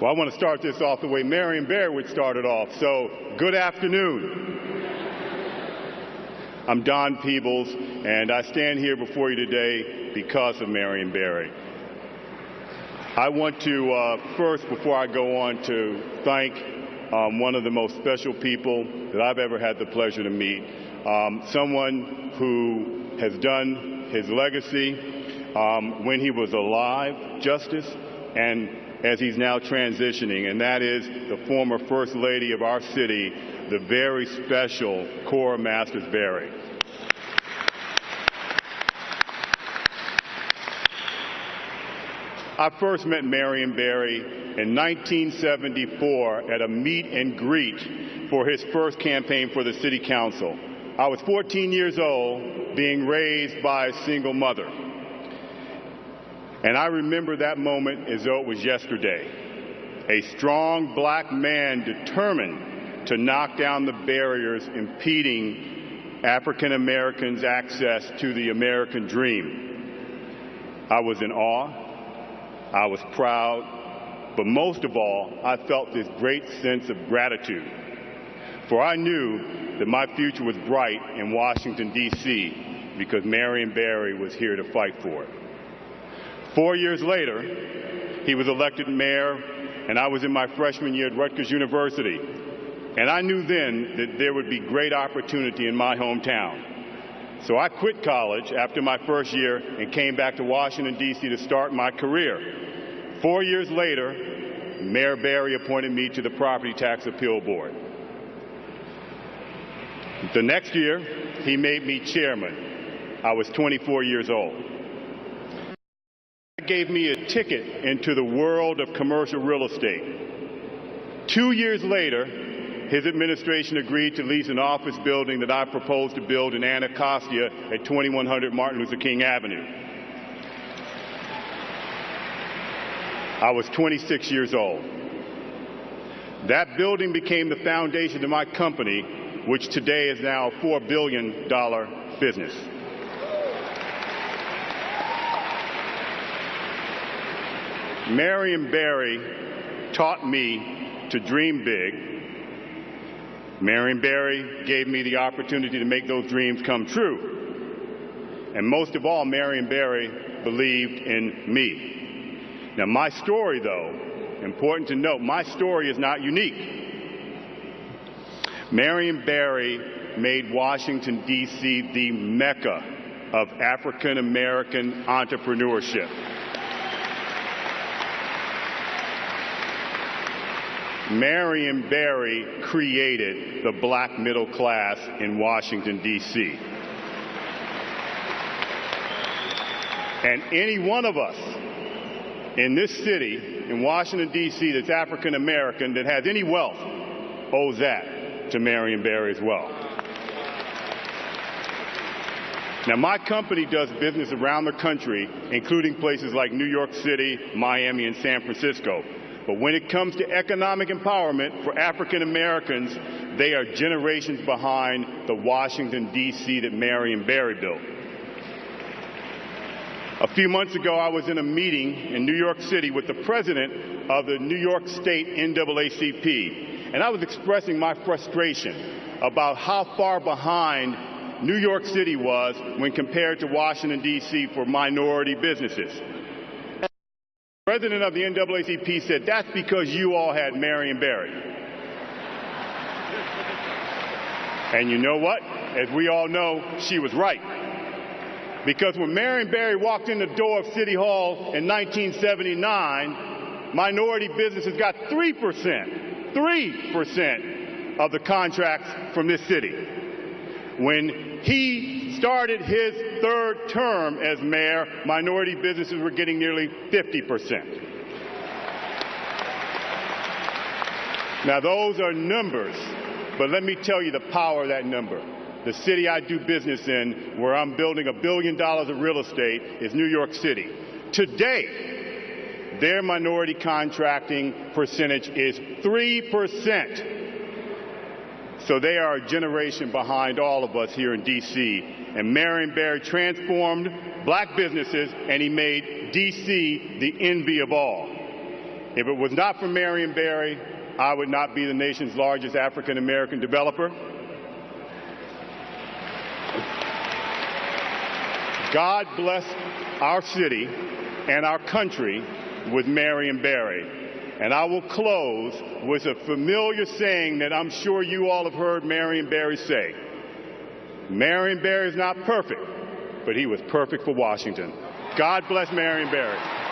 Well, I want to start this off the way Marion Barry would start it off. So, good afternoon. I'm Don Peebles, and I stand here before you today because of Marion Barry. I want to first, before I go on, to thank one of the most special people that I've ever had the pleasure to meet, someone who has done his legacy when he was alive, justice, and as he's now transitioning, and that is the former First Lady of our city, the very special Cora Masters Barry. I first met Marion Barry in 1974 at a meet and greet for his first campaign for the City Council. I was 14 years old, being raised by a single mother. And I remember that moment as though it was yesterday. A strong black man determined to knock down the barriers impeding African Americans' access to the American dream. I was in awe, I was proud, but most of all, I felt this great sense of gratitude. For I knew that my future was bright in Washington, D.C., because Marion Barry was here to fight for it. 4 years later, he was elected mayor, and I was in my freshman year at Rutgers University. And I knew then that there would be great opportunity in my hometown. So I quit college after my first year and came back to Washington, D.C. to start my career. 4 years later, Mayor Barry appointed me to the Property Tax Appeal Board. The next year, he made me chairman. I was 24 years old. That gave me a ticket into the world of commercial real estate. 2 years later, his administration agreed to lease an office building that I proposed to build in Anacostia at 2100 Martin Luther King Avenue. I was 26 years old. That building became the foundation of my company, which today is now a $4 billion business. Marion Barry taught me to dream big. Marion Barry gave me the opportunity to make those dreams come true. And most of all, Marion Barry believed in me. Now, my story, though, important to note, my story is not unique. Marion Barry made Washington, D.C. the mecca of African American entrepreneurship. Marion Barry created the black middle class in Washington, D.C. And any one of us in this city, in Washington, D.C., that's African American, that has any wealth, owes that to Marion Barry as well. Now, my company does business around the country, including places like New York City, Miami, and San Francisco. But when it comes to economic empowerment for African Americans, they are generations behind the Washington, D.C. that Marion Barry built. A few months ago, I was in a meeting in New York City with the president of the New York State NAACP, and I was expressing my frustration about how far behind New York City was when compared to Washington, D.C. for minority businesses. The president of the NAACP said, "That's because you all had Marion Barry." And you know what? As we all know, she was right. Because when Marion Barry walked in the door of City Hall in 1979, minority businesses got 3% of the contracts from this city. When he started his third term as mayor, minority businesses were getting nearly 50%. Now, those are numbers, but let me tell you the power of that number. The city I do business in, where I'm building $1 billion of real estate, is New York City. Today, their minority contracting percentage is 3%. So they are a generation behind all of us here in D.C. And Marion Barry transformed black businesses, and he made D.C. the envy of all. If it was not for Marion Barry, I would not be the nation's largest African American developer. God bless our city and our country with Marion Barry. And I will close with a familiar saying that I'm sure you all have heard Marion Barry say. Marion Barry is not perfect, but he was perfect for Washington. God bless Marion Barry.